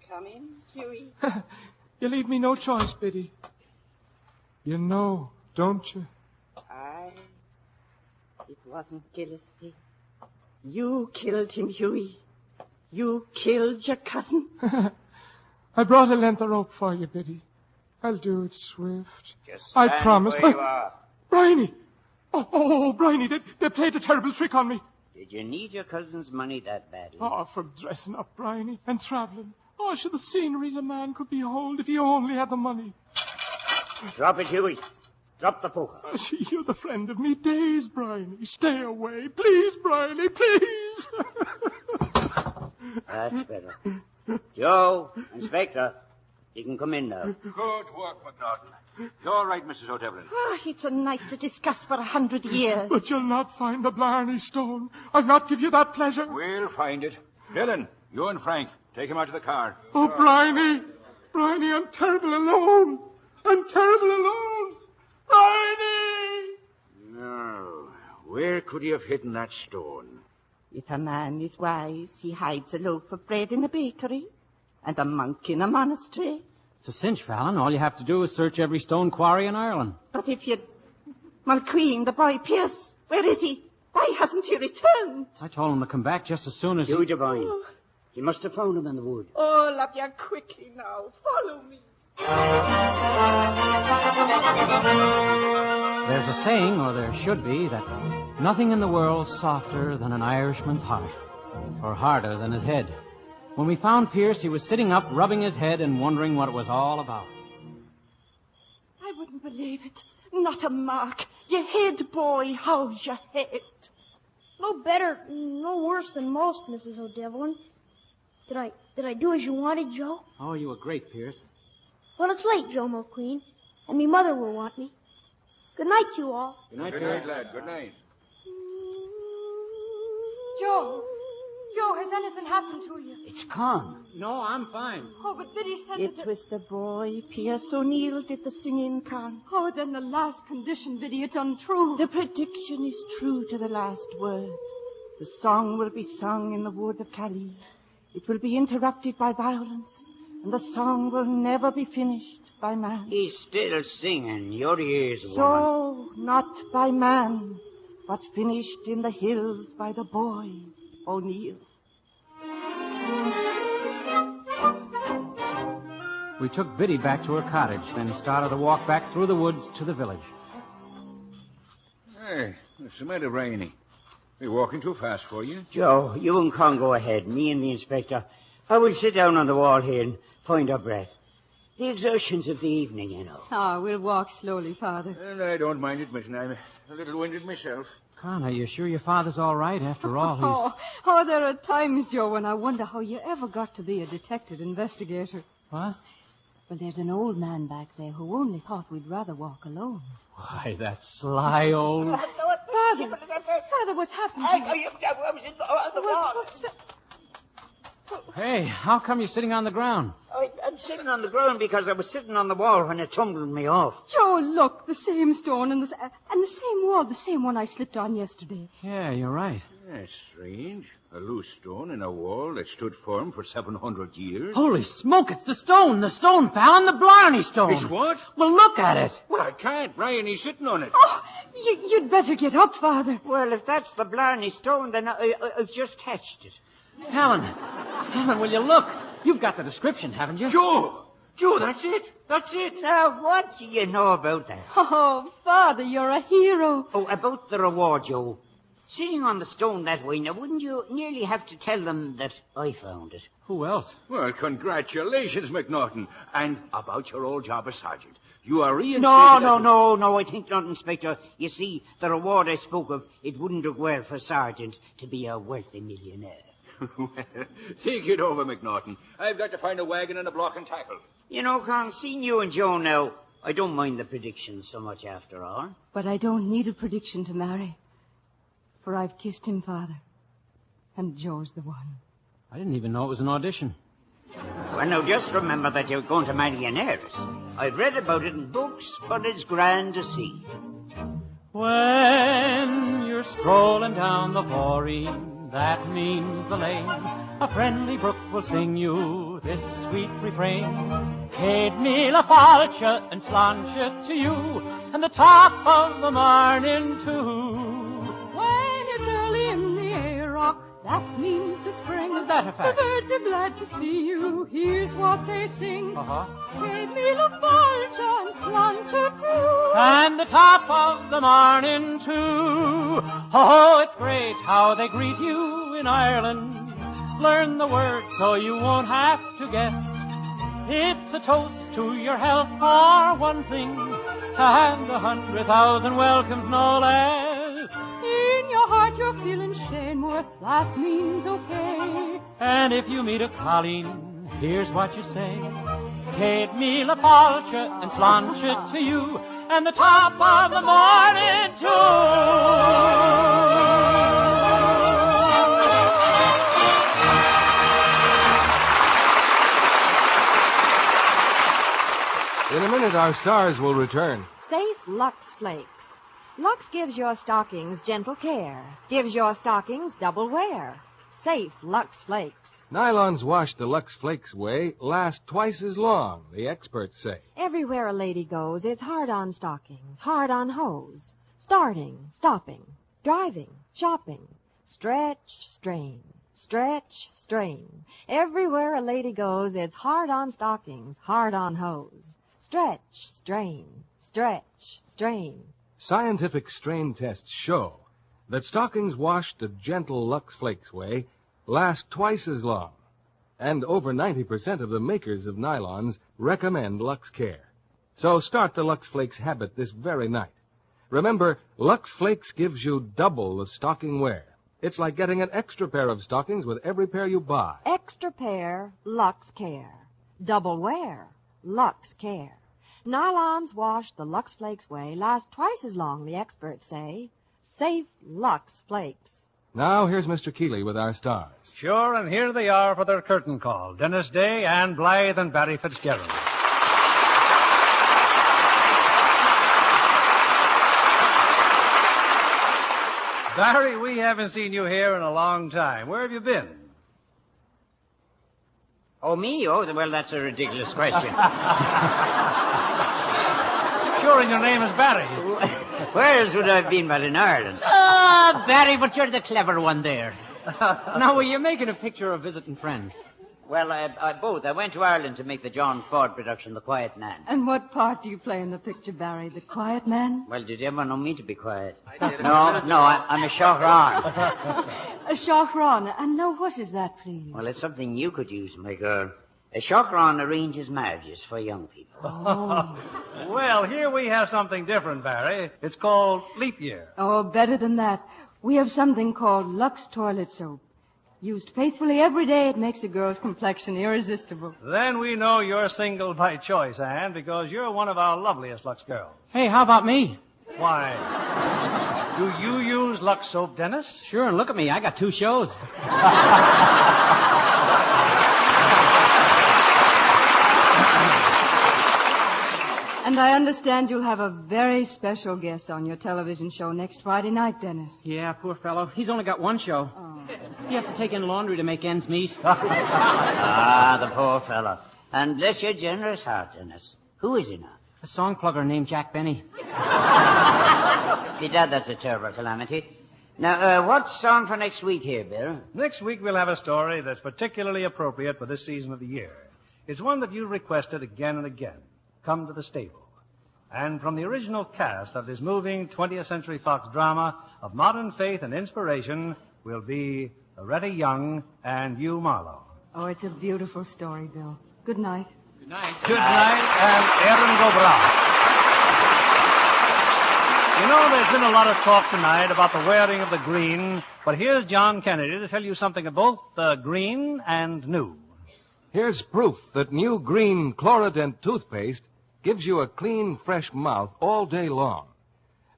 Come in, Huey. You leave me no choice, Biddy. You know, don't you? It wasn't Gillespie. You killed him, Huey. You killed your cousin. I brought a length of rope for you, Biddy. I'll do it swift. Just I promise. where you are. Bryony! Oh, Bryony, they played a terrible trick on me. Did you need your cousin's money that badly? Oh, for dressing up, Bryony, and travelling. Oh, should the sceneries a man could behold if he only had the money. Drop it, Huey. Drop the poker. You're the friend of me days, Bryony. Stay away. Please, Bryony, please. That's better. Joe, Inspector, you can come in now. Good work, McNaughton. You're all right, Mrs. O'Devlin. Oh, it's a night to discuss for 100 years. But you'll not find the Blarney stone. I'll not give you that pleasure. We'll find it. Dylan, you and Frank, take him out to the car. Oh, Bryony. Bryony, I'm terrible alone. I'm terrible alone. Bryony! No. Where could he have hidden that stone? If a man is wise, he hides a loaf of bread in a bakery and a monk in a monastery. It's a cinch, Fallon. All you have to do is search every stone quarry in Ireland. But if you... Mulqueen, the boy Pierce, where is he? Why hasn't he returned? I told him to come back just as soon as Huey Devine. You must have found him in the wood. All of you quickly now. Follow me. There's a saying, or there should be, that nothing in the world's softer than an Irishman's heart, or harder than his head. When we found Pierce, he was sitting up, rubbing his head and wondering what it was all about. I wouldn't believe it. Not a mark. Your head, boy. How's your head? No better, no worse than most, Mrs. O'Devlin. Did I do as you wanted, Joe? Oh, you were great, Pierce. Well, it's late, Joe McQueen, and me mother will want me. Good night, you all. Good night, Good Pierce. night, lad. Good night. Joe, has anything happened to you? It's Con. No, I'm fine. Oh, but Biddy said It was the boy Pierce O'Neill did the singing, Con. Oh, then the last condition, Biddy, it's untrue. The prediction is true to the last word. The song will be sung in the wood of Cali. It will be interrupted by violence, and the song will never be finished by man. He's still singing. Your ears, woman. So, not by man, but finished in the hills by the boy O'Neill. We took Biddy back to her cottage, then started to walk back through the woods to the village. Hey, what's the matter, Bryony? We're walking too fast for you. Joe, you and Con go ahead. Me and the inspector. I will sit down on the wall here and find our breath. The exertions of the evening, you know. Ah, we'll walk slowly, Father. And I don't mind admitting I'm a little winded myself. Con, are you sure your father's all right? After all, he's... Oh, there are times, Joe, when I wonder how you ever got to be a detective investigator. What? Well, there's an old man back there who only thought we'd rather walk alone. Why, that sly old... Father, what's happening here? I was on the wall. What's that? Hey, how come you're sitting on the ground? I'm sitting on the ground because I was sitting on the wall when it tumbled me off. Joe, look, the same stone and the same wall, the same one I slipped on yesterday. Yeah, you're right. That's strange. A loose stone in a wall that stood firm for 700 years. Holy smoke, it's the stone. The stone, Fallon, the Blarney stone. It's what? Well, look at it. Well, I can't. Brian, he's sitting on it. Oh, you'd better get up, Father. Well, if that's the Blarney stone, then I've just touched it. Fallon, will you look? You've got the description, haven't you? Joe, that's it. That's it. Now, what do you know about that? Oh, Father, you're a hero. Oh, about the reward, Joe. Sitting on the stone that way, now, wouldn't you nearly have to tell them that I found it? Who else? Well, congratulations, McNaughton. And about your old job as sergeant. You are reinstated. No, I think not, Inspector. You see, the reward I spoke of, it wouldn't do well for Sergeant to be a wealthy millionaire. Well, think it over, McNaughton. I've got to find a wagon and a block and tackle. You know, Con, seeing you and Joe now, I don't mind the predictions so much after all. But I don't need a prediction to marry. For I've kissed him, Father. And Joe's the one. I didn't even know it was an audition. Well, now, just remember that you're going to marry an heiress. I've read about it in books, but it's grand to see. When you're strolling down the Voreen, that means the lane, a friendly brook will sing you this sweet refrain. Paid me la falcha and slancha to you, and the top of the morning too. When it's early in the Ayrock, that means the spring. Is that a fact? The birds are glad to see you. Here's what they sing. Paid me la falcha and slancha too. And the top of the morning too. Oh, it's great how they greet you in Ireland. Learn the words so you won't have to guess. It's a toast to your health for one thing, and 100,000 welcomes no less. In your heart you're feeling Shaneworth, that means okay. And if you meet a Colleen, here's what you say. Kate me la falcha and slancha to you, and the top of the morning too. In a minute, our stars will return. Safe Lux Flakes. Lux gives your stockings gentle care, gives your stockings double wear. Safe Lux Flakes. Nylons washed the Lux Flakes way last twice as long, the experts say. Everywhere a lady goes, it's hard on stockings, hard on hose. Starting, stopping, driving, shopping. Stretch, strain, stretch, strain. Everywhere a lady goes, it's hard on stockings, hard on hose. Stretch, strain, stretch, strain. Scientific strain tests show that stockings washed the gentle Lux Flakes way last twice as long. And over 90% of the makers of nylons recommend Lux Care. So start the Lux Flakes habit this very night. Remember, Lux Flakes gives you double the stocking wear. It's like getting an extra pair of stockings with every pair you buy. Extra pair, Lux Care. Double wear, Lux Care. Nylons washed the Lux Flakes way last twice as long, the experts say. Safe Lux Flakes. Now, here's Mr. Keeley with our stars. Sure, and here they are for their curtain call. Dennis Day, Ann Blythe, and Barry Fitzgerald. Barry, we haven't seen you here in a long time. Where have you been? Oh, me? Oh, well, that's a ridiculous question. Sure, and your name is Barry. Where else would I have been but in Ireland? Barry, but you're the clever one there. Now, were you making a picture of visiting friends? Well, both. I went to Ireland to make the John Ford production, The Quiet Man. And what part do you play in the picture, Barry? The quiet man? Well, did everyone know me to be quiet? No, I'm a chauffeur. A chaperon. And now what is that, please? Well, it's something you could use, my girl. A chaperon arranges marriages for young people. Oh. Well, here we have something different, Barry. It's called Leap Year. Oh, better than that. We have something called Lux Toilet Soap. Used faithfully every day, it makes a girl's complexion irresistible. Then we know you're single by choice, Anne, because you're one of our loveliest Lux girls. Hey, how about me? Why? Do you use Lux soap, Dennis? Sure, and look at me. I got 2 shows. And I understand you'll have a very special guest on your television show next Friday night, Dennis. Yeah, poor fellow. He's only got one show. Oh. He has to take in laundry to make ends meet. The poor fellow. And bless your generous heart, Dennis. Who is he now? A song plugger named Jack Benny. Bedad, that's a terrible calamity. Now, what's on for next week here, Bill? Next week we'll have a story that's particularly appropriate for this season of the year. It's one that you requested again and again. Come to the Stable. And from the original cast of this moving 20th Century Fox drama of modern faith and inspiration will be Loretta Young and Hugh Marlowe. Oh, it's a beautiful story, Bill. Good night. Good night. Good night, and Erin Gobra. You know, there's been a lot of talk tonight about the wearing of the green, but here's John Kennedy to tell you something of both green and new. Here's proof that new green Chlorodent toothpaste gives you a clean, fresh mouth all day long.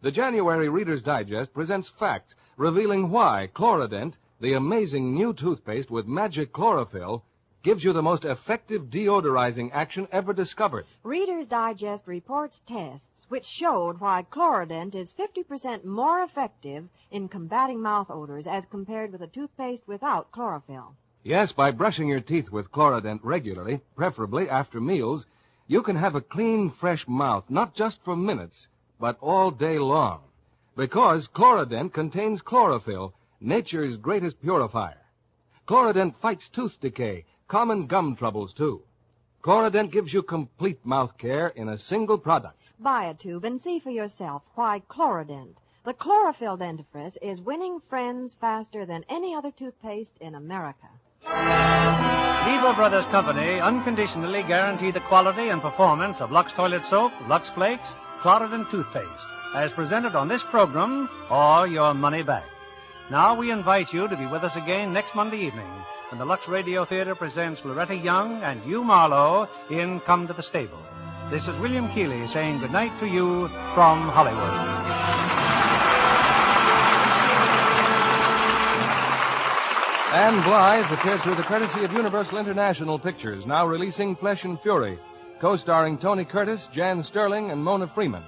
The January Reader's Digest presents facts revealing why Chlorodent, the amazing new toothpaste with magic chlorophyll, gives you the most effective deodorizing action ever discovered. Reader's Digest reports tests which showed why Chlorodent is 50% more effective in combating mouth odors as compared with a toothpaste without chlorophyll. Yes, by brushing your teeth with Chlorodent regularly, preferably after meals, you can have a clean, fresh mouth, not just for minutes, but all day long. Because Chlorodent contains chlorophyll, nature's greatest purifier. Chlorodent fights tooth decay, common gum troubles, too. Chlorodent gives you complete mouth care in a single product. Buy a tube and see for yourself why Chlorodent, the chlorophyll dentifrice, is winning friends faster than any other toothpaste in America. Lever Brothers Company unconditionally guarantee the quality and performance of Lux Toilet Soap, Lux Flakes, Chlorodent Toothpaste, as presented on this program, or your money back. Now we invite you to be with us again next Monday evening when the Lux Radio Theater presents Loretta Young and Hugh Marlowe in Come to the Stable. This is William Keeley saying goodnight to you from Hollywood. Anne Blythe appeared through the courtesy of Universal International Pictures, now releasing Flesh and Fury, co-starring Tony Curtis, Jan Sterling, and Mona Freeman.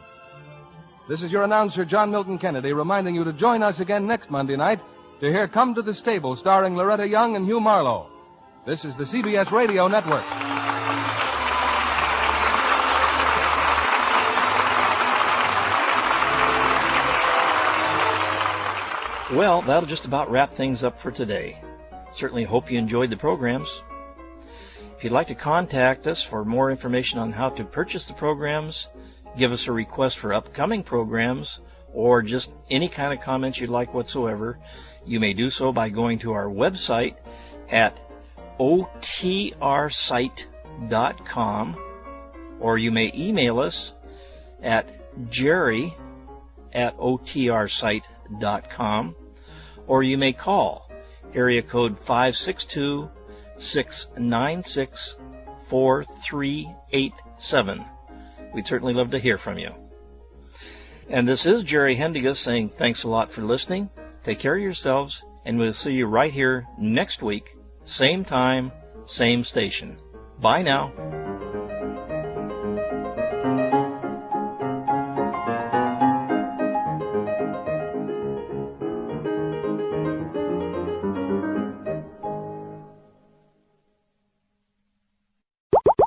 This is your announcer, John Milton Kennedy, reminding you to join us again next Monday night to hear Come to the Stable, starring Loretta Young and Hugh Marlowe. This is the CBS Radio Network. Well, that'll just about wrap things up for today. Certainly hope you enjoyed the programs. If you'd like to contact us for more information on how to purchase the programs, give us a request for upcoming programs, or just any kind of comments you'd like whatsoever, you may do so by going to our website at otrsite.com, or you may email us at jerry@otrsite.com, or you may call area code 562-696-4387. We'd certainly love to hear from you. And this is Jerry Hendigas saying thanks a lot for listening. Take care of yourselves, and we'll see you right here next week, same time, same station. Bye now.